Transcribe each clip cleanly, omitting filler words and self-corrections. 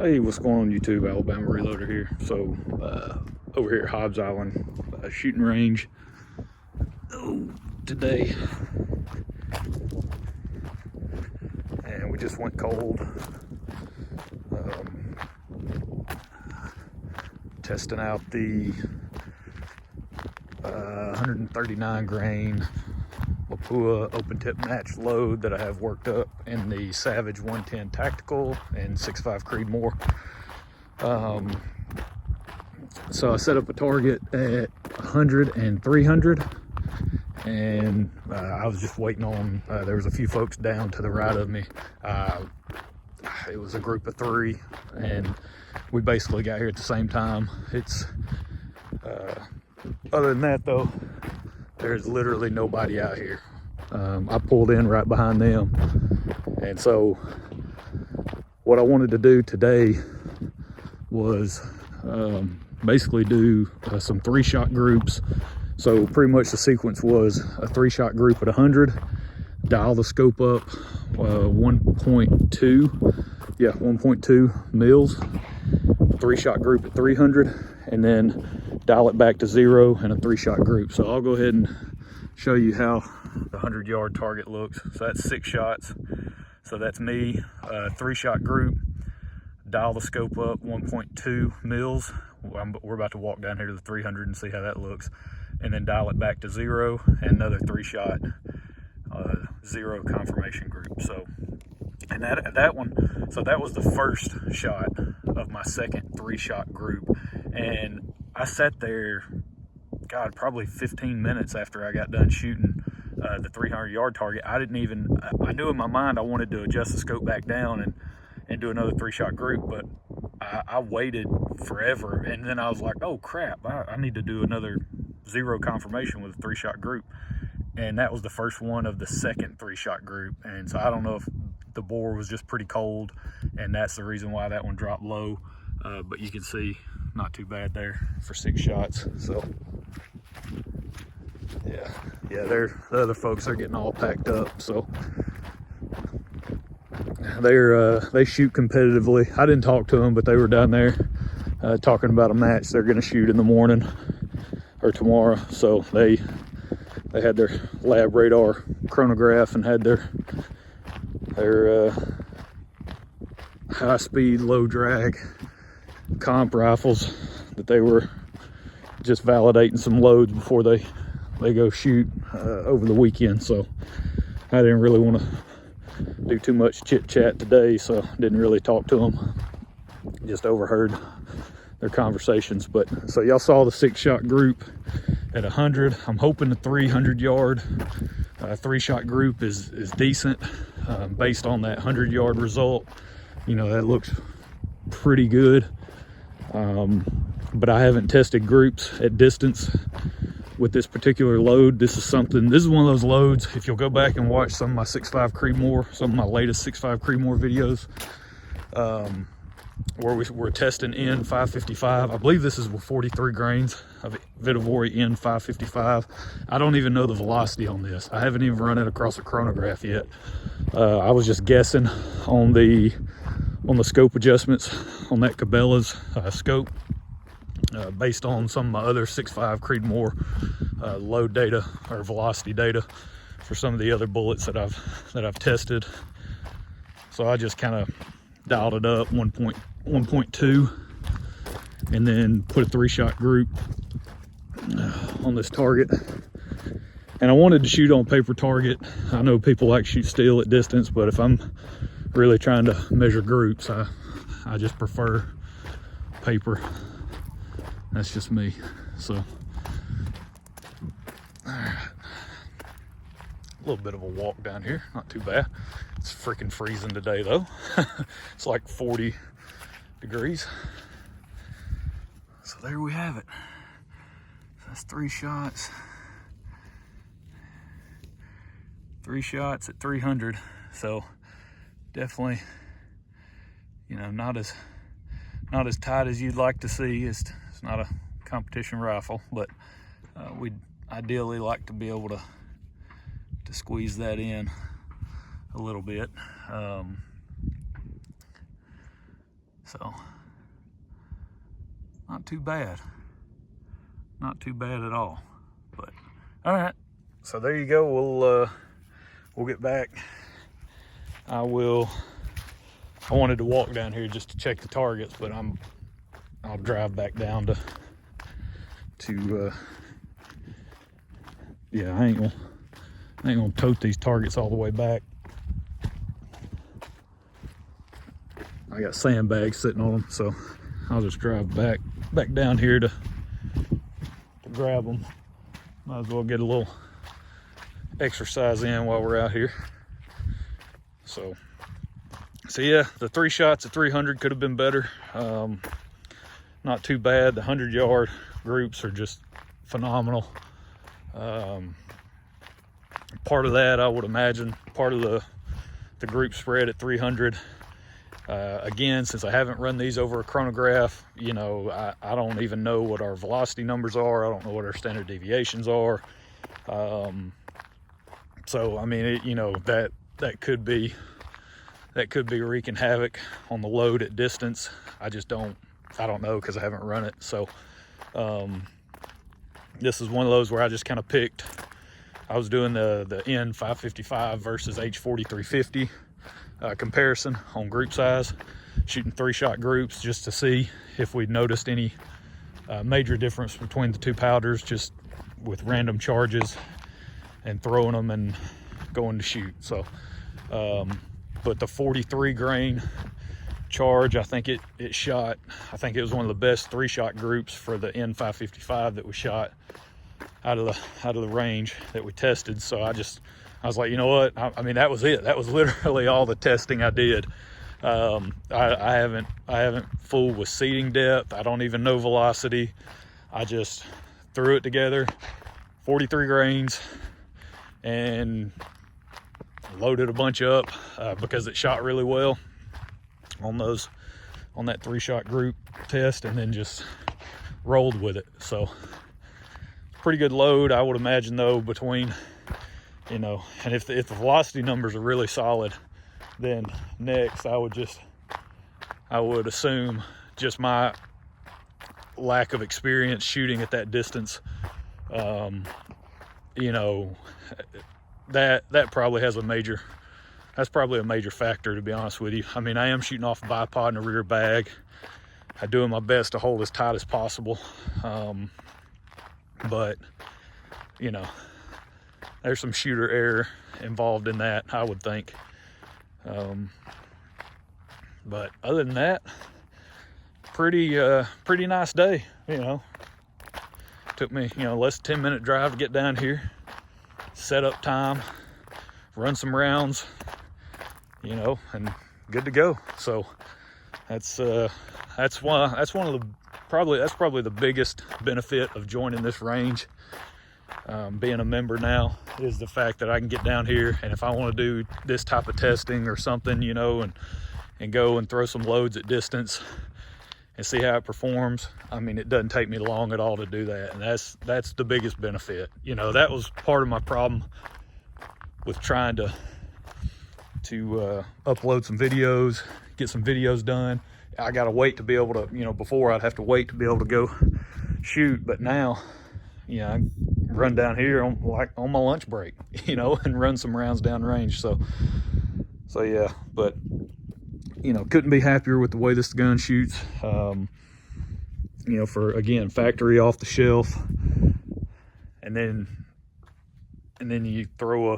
Hey, what's going on YouTube? Alabama Reloader here. So over here at Hobbs Island Shooting Range today, and we just went cold, testing out the 139 grain Lapua open tip match load that I have worked up in the Savage 110 Tactical and 6.5 Creedmoor. So I set up a target at 100 and 300, and I was just waiting on, there was a few folks down to the right of me. It was a group of 3, and we basically got here at the same time. It's other than that though, there's literally nobody out here. I pulled in right behind them, and so what I wanted to do today was basically do some 3-shot groups. So pretty much the sequence was a 3-shot group at 100, dial the scope up 1.2 mils, 3-shot group at 300, and then dial it back to 0 and a 3-shot group. So I'll go ahead and show you how the 100-yard target looks. So that's 6 shots. So that's me, 3-shot group, dial the scope up 1.2 mils. We're about to walk down here to the 300 and see how that looks, and then dial it back to 0 and another 3-shot 0 confirmation group. So, and that one, so that was the first shot of my second 3-shot group, and I sat there, God, probably 15 minutes after I got done shooting the 300-yard target. I knew in my mind I wanted to adjust the scope back down and do another 3-shot group, but I waited forever, and then I was like, oh crap, I need to do another 0 confirmation with a 3-shot group. And that was the first one of the second 3-shot group. And so I don't know if the bore was just pretty cold, and that's the reason why that one dropped low, but you can see not too bad there for 6 shots. So yeah, the other folks are getting all packed up, so they shoot competitively. I didn't talk to them, but they were down there talking about a match they're going to shoot in the morning or tomorrow. So they had their lab radar chronograph and had their high speed, low drag comp rifles that they were just validating some loads before they go shoot over the weekend. So I didn't really want to do too much chit chat today, so didn't really talk to them, just overheard their conversations. But so y'all saw the 6-shot group at 100. I'm hoping the 300-yard 3-shot group is decent based on that 100-yard result. You know, that looks pretty good, but I haven't tested groups at distance with this particular load. This is one of those loads, if you'll go back and watch some of my 6.5 Creedmoor, some of my latest 6.5 Creedmoor videos, where we're testing N555. I believe this is with 43 grains of Vitavori N555. I don't even know the velocity on this. I haven't even run it across a chronograph yet. I was just guessing on the scope adjustments on that Cabela's scope, based on some of my other 6.5 Creedmoor load data or velocity data for some of the other bullets that I've tested. So I just kind of dialed it up 1.2 and then put a 3-shot group on this target. And I wanted to shoot on paper target. I know people like shoot steel at distance, but if I'm really trying to measure groups, I just prefer paper. That's just me. So, all right. A little bit of a walk down here, not too bad. It's freaking freezing today though. It's like 40 degrees. So there we have it. That's 3 shots. 3 shots at 300. So definitely, you know, not as tight as you'd like to see. It's not a competition rifle, but we'd ideally like to be able to squeeze that in a little bit. So not too bad. Not too bad at all. But all right, so there you go. We'll get back. I wanted to walk down here just to check the targets, but I'll drive back down to yeah, I ain't gonna tote these targets all the way back. I got sandbags sitting on them, so I'll just drive back down here to grab them. Might as well get a little exercise in while we're out here. So yeah, the 3 shots at 300 could have been better. Not too bad. The 100-yard groups are just phenomenal. Part of that, I would imagine, part of the group spread at 300. Again, since I haven't run these over a chronograph, you know, I don't even know what our velocity numbers are. I don't know what our standard deviations are. So I mean, you know, that could be wreaking havoc on the load at distance. I don't know, because I haven't run it. So this is one of those where I just kind of picked. I was doing the N555 versus H4350 comparison on group size, shooting 3-shot groups just to see if we'd noticed any major difference between the two powders, just with random charges and throwing them and going to shoot. So but the 43 grain charge, I think it shot, I think it was one of the best 3-shot groups for the N555 that we shot out of the range that we tested. So I was like, you know what, I mean, that was it. That was literally all the testing I did. I haven't fooled with seating depth. I don't even know velocity. I just threw it together, 43 grains, and loaded a bunch up because it shot really well on that 3-shot group test, and then just rolled with it. So pretty good load, I would imagine, though, between, you know, and if the velocity numbers are really solid, then next I would assume just my lack of experience shooting at that distance, you know, that probably has that's probably a major factor, to be honest with you. I mean, I am shooting off a bipod and a rear bag. I'm doing my best to hold as tight as possible. But, you know, there's some shooter error involved in that, I would think. But other than that, pretty nice day, you know. Took me, you know, less than 10-minute drive to get down here, set up time, run some rounds, you know, and good to go. So that's probably the biggest benefit of joining this range, being a member now, is the fact that I can get down here, and if I want to do this type of testing or something, you know, and go and throw some loads at distance and see how it performs. I mean, it doesn't take me long at all to do that, and that's the biggest benefit. You know, that was part of my problem with trying to upload some videos, get some videos done. I gotta wait to be able to, you know, before I'd have to wait to be able to go shoot, but now, you know, I run down here on my lunch break, you know, and run some rounds down range. So yeah, but, you know, couldn't be happier with the way this gun shoots. You know, for, again, factory off the shelf, and then you throw a,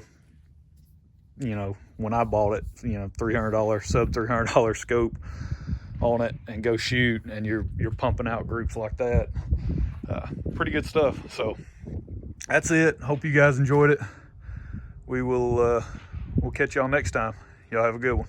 you know, when I bought it, you know, $300, sub $300 scope on it, and go shoot, and you're pumping out groups like that. Pretty good stuff. So that's it. Hope you guys enjoyed it. We'll catch y'all next time. Y'all have a good one.